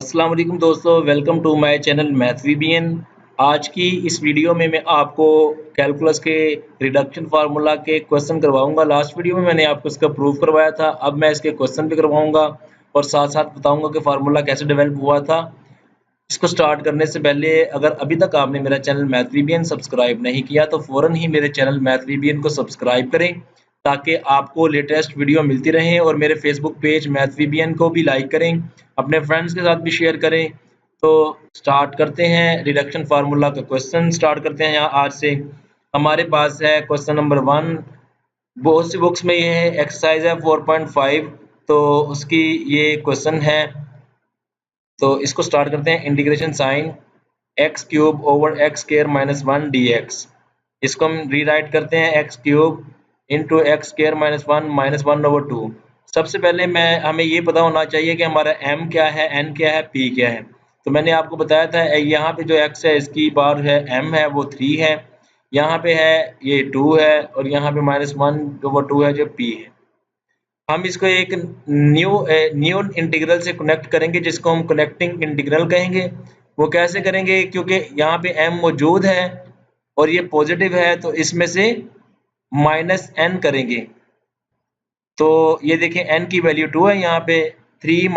अस्सलाम वालेकुम दोस्तों, welcome to my channel math VBN. आज की इस वीडियो में मैं आपको कैलकुलस के रिडक्शन फार्मूला के क्वेश्चन करवाऊंगा। लास्ट वीडियो में मैंने आपको इसका प्रूफ करवाया था, अब मैं इसके क्वेश्चन भी करवाऊंगा और साथ-साथ बताऊंगा कि फार्मूला कैसे डेवलप हुआ था। इसको स्टार्ट करने से पहले अगर अभी तक आपने मेरा चैनल मैथ वीबीएन सब्सक्राइब नहीं किया तो फ़ौरन ही मेरे चैनल मैथ वीबीएन को सब्सक्राइब करें ताकि आपको लेटेस्ट वीडियो मिलती रहें और मेरे फेसबुक पेज मैथ वीबीएन को भी लाइक करें, अपने फ्रेंड्स के साथ भी शेयर करें। तो स्टार्ट करते हैं रिडक्शन फार्मूला का क्वेश्चन स्टार्ट करते हैं यहाँ आज से। हमारे पास है क्वेश्चन नंबर 1। बहुत सी बुक्स में ये है एक्सरसाइज है 4.5, तो उसकी ये क्वेश्चन है। तो इसको स्टार्ट करते हैं। Integration sine x cube over x square minus 1 dx। इसको हम रीराइट करते हैं x cube into x square minus 1 -1/2। सबसे पहले हमें ये पता होना चाहिए कि हमारा m क्या है, n क्या है, p क्या है। तो मैंने आपको बताया था यहाँ पे जो x है इसकी बार है m है वो 3 है, यहाँ पे है ये 2 है और यहाँ पे -1/2 है जो p है। हम इसको एक न्यू इंटीग्रल से कनेक्ट करेंगे जिसको हम कनेक्टिंग इंटीग्रल कहेंगे। वो कैसे करेंगे, क्योंकि यहाँ पे m मौजूद है और ये पॉजिटिव है तो इसमें से माइनस n करेंगे। तो ये देखें n की वैल्यू 2 है, यहाँ पे 3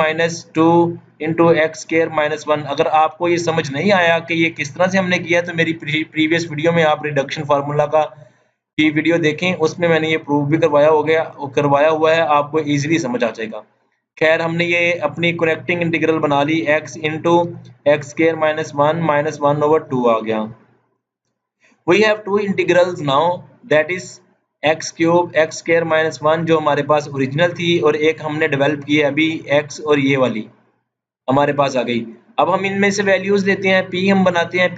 - 2 इंटू एक्स स्क्वायर माइनस 1। अगर आपको ये समझ नहीं आया कि ये किस तरह से हमने किया तो मेरी प्रीवियस वीडियो में आप रिडक्शन फार्मूला का की वीडियो देखें, उसमें मैंने ये प्रूफ भी करवाया हुआ है, आपको इजीली समझ आ जाएगा। खैर हमने ये अपनी कनेक्टिंग इंटीग्रल बना ली, x into x square minus 1 -1/2 आ गया। We have two integrals now, that is x cube x square minus 1 जो हमारे पास ओरिजिनल थी, और एक हमने डेवलप की है अभी x, और ये वाली हमारे पास आ गई। अब हम इनमें से वैल्यूज लेते हैं, p हम बनाते हैं।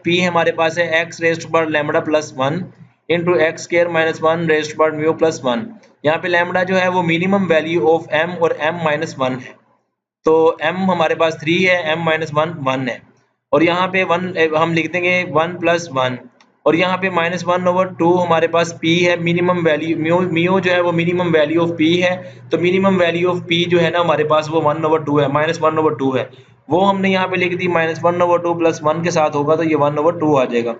p हमारे पास है x raised to lambda plus 1 into x square minus 1 raised to mu plus 1। यहाँ पे लैम्बडा जो है वो मिनिमम वैल्यू ऑफ m और m माइनस 1 है, तो m हमारे पास 3 है, m माइनस 1 1 है, और यहाँ पे 1 हम लिख देंगे 1 + 1, और यहाँ पे -1/2 हमारे पास p है। मिनिमम वैल्यू म्यू जो है वो मिनिमम वैल्यू ऑफ p है, तो मिनिमम वैल्यू ऑफ p जो है ना हमारे पास वो 1/2 है, -1/2 है। वो हमने यहाँ पे लिख दी, -1/2 + 1 के साथ होगा तो ये 1/2 आ जाएगा।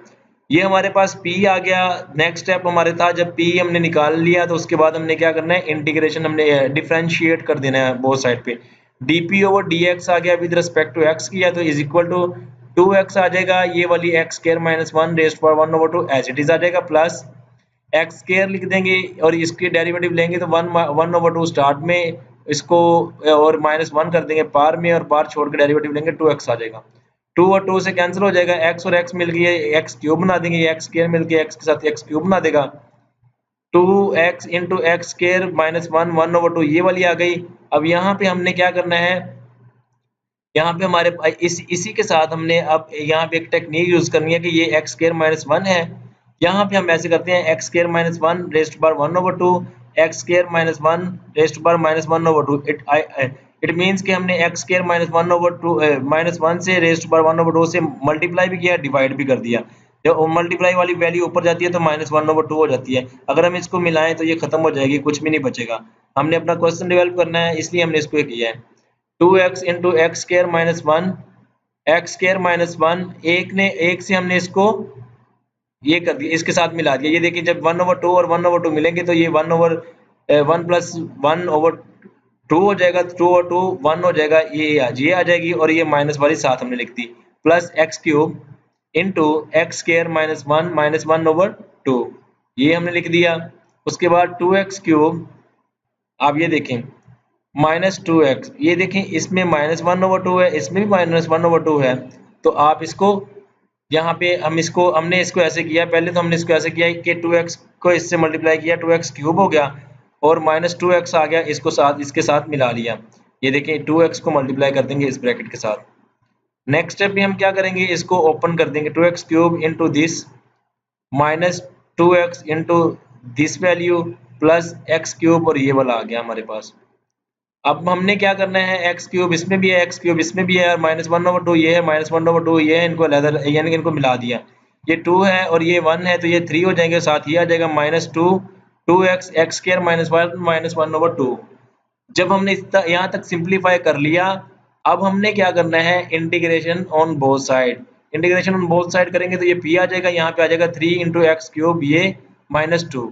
ये हमारे पास p आ गया। नेक्स्ट स्टेप हमारे था, जब p हमने निकाल लिया तो उसके बाद हमने क्या करना है, इंटीग्रेशन हमने डिफरेंशिएट कर देना है बोथ साइड पे। dp/dx आ गया विद रिस्पेक्ट टू x किया तो इज इक्वल टू 2x आ जाएगा, ये वाली x square minus 1 raised to 1/2 as it is आ जाएगा, प्लस एक्स स्क्वायर लिख देंगे और इसकी डेरिवेटिव लेंगे तो 1/2 स्टार्ट में इसको और -1 कर देंगे पार में, और पार छोड़ के डेरिवेटिव लेंगे 2x आ जाएगा। 2 और 2 से कैंसिल हो जाएगा, x और x मिल गया एक्स क्यूब बना देंगे, एक्स स्क्वायर मिल गया x के साथ एक्स क्यूब बना देगा। 2x into x square minus 1/2 ये वाली आ गई। अब यहाँ पे हमने क्या करना है, यहाँ पे हमारे इसी के साथ हमने अब यहाँ पे एक टेक्निक यूज करनी है कि ये एक्स स्क्वायर माइनस 1 है, यहाँ पे हम ऐसे करते हैं x square minus 1 raised to 1/2 x square minus 1 raised to -1/2। It means कि हमने एक्स स्क्वायर -1 से रेज़्ड टू 1/2 से मल्टीप्लाई भी किया, डिवाइड भी कर दिया। जब मल्टीप्लाई वाली वैल्यू ऊपर जाती है तो -1/2 हो जाती है। अगर हम इसको मिलाएं तो ये खत्म हो जाएगी, कुछ भी नहीं बचेगा। हमने अपना क्वेश्चन डेवलप करना है, इसलिए हमने इसको किया है। 2x into x square minus 1 x square minus 1, एक से हमने इसको ये कर दिया, इसके साथ मिला दिया। ये देखिए जब 1/2 और 1/2 मिलेंगे तो ये 1 + 1/2 हो जाएगा, 2 और 2 1 हो जाएगा, ये आ जाएगी, और ये माइनस वाली साथ हमने लिख दी, plus x cube into x square minus 1 -1/2 ये हमने लिख दिया। उसके बाद 2x क्यूब, आप ये देखें -2x, ये देखें इसमें -1/2 है, इसमें भी -1/2 है, तो आप इसको यहाँ पे हमने इसको ऐसे किया, पहले तो हमने इसको ऐसे किया कि 2x को इससे मल्टीप्लाई किया, 2x क्यूब हो गया और -2x आ गया, इसके साथ मिला लिया। ये देखें 2x को मल्टीप्लाई कर देंगे इस ब्रैकेट के साथ। नेक्स्ट स्टेप में हम क्या करेंगे, इसको ओपन कर देंगे, 2x cube into this -2x into this value plus x cube, और ये वाला आ गया हमारे पास। अब हमने क्या करना है, एक्स क्यूब इसमें भी है, एक्स क्यूब इसमें भी है, और -1/2 ये है, -1/2 ये है, इनको अलग यानी कि इनको मिला दिया। ये 2 है और ये 1 है तो ये 3 हो जाएंगे, साथ ये आ जाएगा -2 2x एक्स स्क्वायर माइनस 1 -1/2। जब हमने यहाँ तक सिंप्लीफाई कर लिया, अब हमने क्या करना है, integration on both side. Integration on both side करेंगे तो ये p आ जाएगा, यहाँ पे आ जाएगा 3 इंटू एक्स क्यूब ये -2।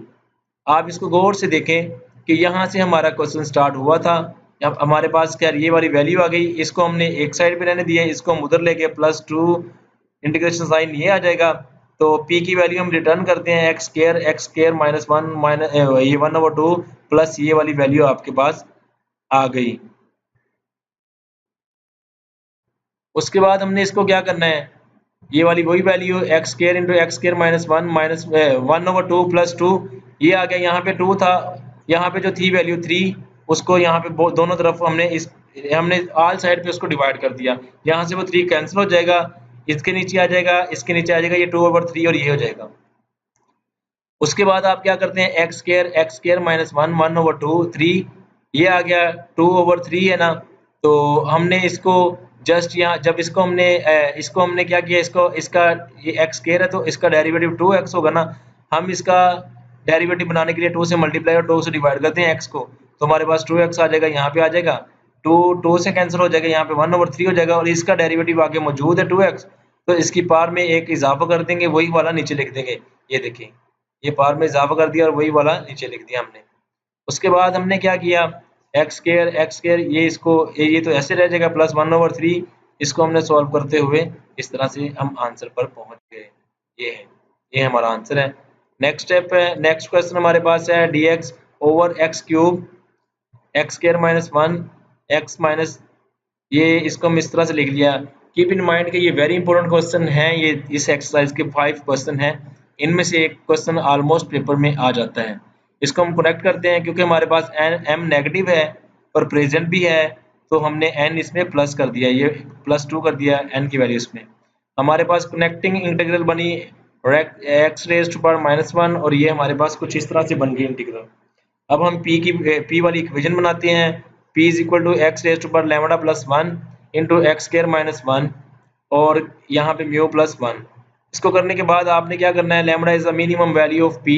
आप इसको गौर से देखें कि यहाँ से हमारा क्वेश्चन स्टार्ट हुआ था। अब हमारे पास क्या ये वाली वैल्यू आ गई, इसको हमने एक साइड पे रहने दिया, इसको हम उधर लेके +2 इंटीग्रेशन साइन ये आ जाएगा। तो p की वैल्यू हम रिटर्न करते हैं एक्स स्क्वायर माइनस 1 माइनस ये 1/2 प्लस ये वाली वैल्यू आपके पास आ गई। उसके बाद हमने इसको क्या करना है, ये वाली वही value x square into x square minus 1 minus 1/2 +2 ये आ गया। यहाँ पे 2 था, यहाँ पे जो थी वैल्यू 3 उसको यहाँ पे दोनों तरफ हमने ऑल साइड पे उसको डिवाइड कर दिया। यहाँ से वो 3 कैंसिल हो जाएगा, इसके नीचे आ जाएगा, इसके नीचे आ जाएगा, ये 2/3 और ये हो जाएगा। उसके बाद आप क्या करते हैं, एक्स स्क्वायर माइनस 1 1/2 3 ये आ गया 2/3 है ना। तो हमने इसको जस्ट यहाँ जब इसको हमने क्या किया, इसका ये एक्स स्क्वायर है तो इसका डेरिवेटिव 2x होगा ना। हम इसका डेरिवेटिव बनाने के लिए 2 से मल्टीप्लाई और 2 से डिवाइड करते हैं x को, तो हमारे पास 2x आ जाएगा, यहाँ पे आ जाएगा 2 से कैंसिल हो जाएगा, यहाँ पे 1/3 हो जाएगा और इसका डेरिवेटिव आगे मौजूद है 2x, तो इसकी पावर में एक इजाफा कर देंगे, वही वाला नीचे लिख देंगे। ये देखिए ये पावर में इजाफा कर दिया और वही वाला नीचे लिख दिया हमने। उसके बाद हमने क्या किया, एक्स स्क्वायर ये तो ऐसे रह जाएगा +1/3, इसको हमने सॉल्व करते हुए इस तरह से हम आंसर पर पहुंच गए। ये हमारा आंसर है। नेक्स्ट स्टेप है, नेक्स्ट क्वेश्चन हमारे पास है dx over x cube x square minus 1 x minus, ये इसको हम इस तरह से लिख लिया। कीप इन माइंड कि ये वेरी इंपॉर्टेंट क्वेश्चन है, ये इस एक्सरसाइज के 5 क्वेश्चन हैं, इनमें से एक क्वेश्चन ऑलमोस्ट पेपर में आ जाता है। इसको हम करेक्ट करते हैं क्योंकि हमारे पास m नेगेटिव है और प्रेजेंट भी है, तो हमने n इसमें प्लस कर दिया, ये +2 कर दिया n की वैल्यू इसमें। हमारे पास कनेक्टिंग इंटीग्रल बनी x⁻1 और ये हमारे पास कुछ इस तरह से बन गई इंटीग्रल। अब हम p वाली इक्वेशन बनाते हैं, p = x⁻λ+1 इंटू x² - 1 और यहाँ पे μ+1। इसको करने के बाद आपने क्या करना है, lambda is the minimum value of p,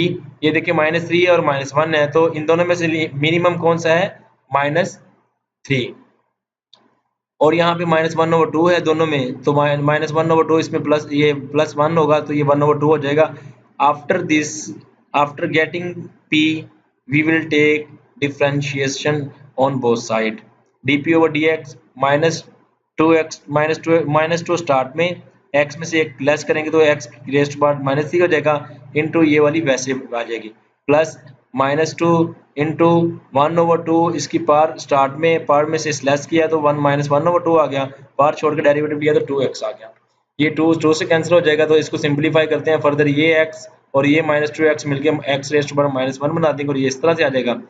ये देखिए -3 है और -1 है, तो इन दोनों में से मिनिमम कौन सा है, -3, और यहाँ पे -1/2 है दोनों में, तो -1/2 इसमें ये +1 होगा, तो ये 1/2 हो जाएगा। After this, after getting p we will take differentiation on both side, dp/dx -2 start में, x में से एक लेस करेंगे तो x⁻³ हो जाएगा, इंटू ये वाली वैसे आ जाएगी, प्लस -2 इंटू 1/2, इसकी पावर स्टार्ट में पावर में से लेस किया तो 1/2 आ गया, पावर छोड़ के डेरिवेटिव लिया तो 2x आ गया। ये 2 से कैंसिल हो जाएगा, तो इसको सिंपलीफाई करते हैं फर्दर, ये x और ये -2x मिलके x⁻1 बना देंगे और ये इस तरह से आ जाएगा,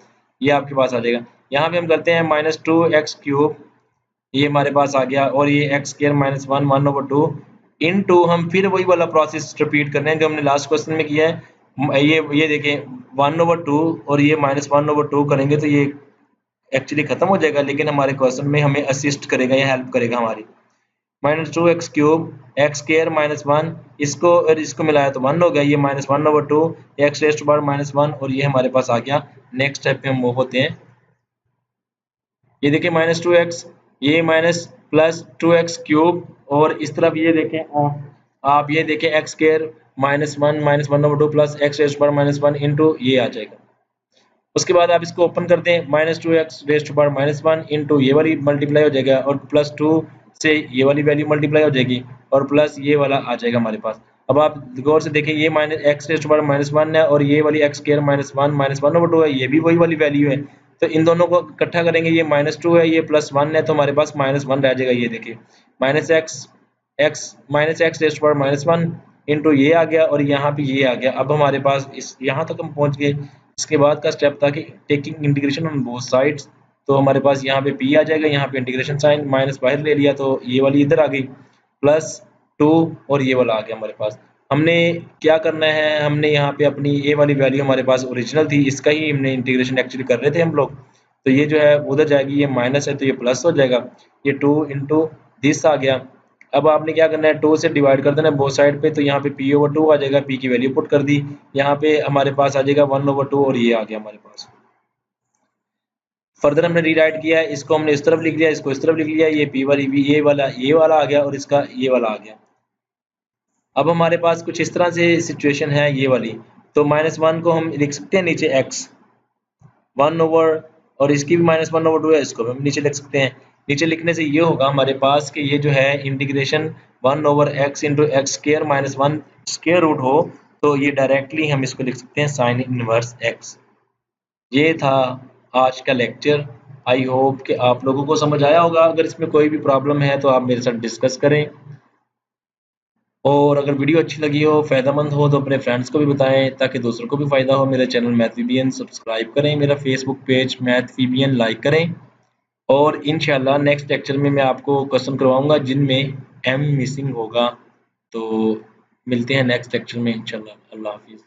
ये आपके पास आ जाएगा। यहाँ पे हम करते हैं -2x³ ये हमारे पास आ गया, और ये x² - 1 1/2 इनटू, हम फिर वही वाला प्रोसेस रिपीट कर रहे हैं जो हमने लास्ट क्वेश्चन में किया है। ये देखें 1/2 और ये -1/2 करेंगे तो ये एक्चुअली खत्म हो जाएगा, लेकिन हमारे क्वेश्चन में हमें असिस्ट करेगा या हेल्प करेगा हमारी। -2x³ x² - 1 इसको और इसको मिलाया तो 1 हो गया, ये -1/2 x⁻1 और ये हमारे पास आ गया। नेक्स्ट स्टेप पे हम मूव होते हैं। ये देखिए -2x ये +2x³ और इस तरफ ये देखें आप ये देखें x² - 1 -1/2 प्लस x⁻1 इंटू ये आ जाएगा। उसके बाद आप इसको ओपन करते हैं, -2x⁻1 इंटू ये वाली मल्टीप्लाई हो जाएगा और +2 से ये वाली वैल्यू मल्टीप्लाई हो जाएगी और प्लस ये वाला आ जाएगा हमारे पास। अब आप गौर से देखें, ये -x⁻1 है और ये वाली x² - 1 -1/2 है, ये भी वही वाली वैल्यू है, तो इन दोनों को इकट्ठा करेंगे, ये -2 है ये +1 है, तो हमारे पास -1 रह जाएगा। ये देखिए -x⁻1 इंटू ये आ गया और यहाँ पे ये आ गया। अब हमारे पास यहाँ तक हम पहुँच गए। इसके बाद का स्टेप था कि taking integration on both sides, तो हमारे पास यहाँ पे p आ जाएगा, यहाँ पे इंटीग्रेशन साइन माइनस बाहर ले लिया तो ये वाली इधर आ गई, +2 और ये वाला आ गया हमारे पास। हमने क्या करना है, हमने यहाँ पे अपनी ये वाली वैल्यू हमारे पास ओरिजिनल थी, इसका ही हमने इंटीग्रेशन एक्चुअली कर रहे थे हम लोग, तो ये जो है उधर जाएगी, ये माइनस है तो ये प्लस हो जाएगा, ये 2 इंटू दिस आ गया। अब आपने क्या करना है, 2 से डिवाइड कर देना बोथ साइड पे, तो यहाँ पे p/2 आ जाएगा, p की वैल्यू पुट कर दी, यहाँ पे हमारे पास आ जाएगा 1/2 और ये आ गया हमारे पास। फर्दर हमने रीराइट किया है, इसको हमने इस तरफ लिख लिया, इसको इस तरफ लिख लिया, ये पी वाली ये वाला आ गया और इसका ये वाला आ गया। अब हमारे पास कुछ इस तरह से सिचुएशन है ये वाली, तो -1 को हम लिख सकते हैं नीचे x 1 ओवर, और इसकी भी -1/2 है, इसको भी हम नीचे लिख सकते हैं। नीचे लिखने से ये होगा हमारे पास कि ये जो है integration 1/x into x square -1 square root हो, तो ये डायरेक्टली हम इसको लिख सकते हैं साइन इनवर्स x। ये था आज का लेक्चर। आई होप कि आप लोगों को समझ आया होगा। अगर इसमें कोई भी प्रॉब्लम है तो आप मेरे साथ डिस्कस करें, और अगर वीडियो अच्छी लगी हो, फ़ायदेमंद हो, तो अपने फ्रेंड्स को भी बताएं ताकि दूसरों को भी फ़ायदा हो। मेरे चैनल मैथ वीबीएन सब्सक्राइब करें, मेरा फेसबुक पेज मैथ वीबीएन लाइक करें, और इंशाल्लाह नेक्स्ट लेक्चर में मैं आपको क्वेश्चन करवाऊंगा जिनमें m मिसिंग होगा। तो मिलते हैं नेक्स्ट लेक्चर में इंशाल्लाह। अल्लाह हाफिज़।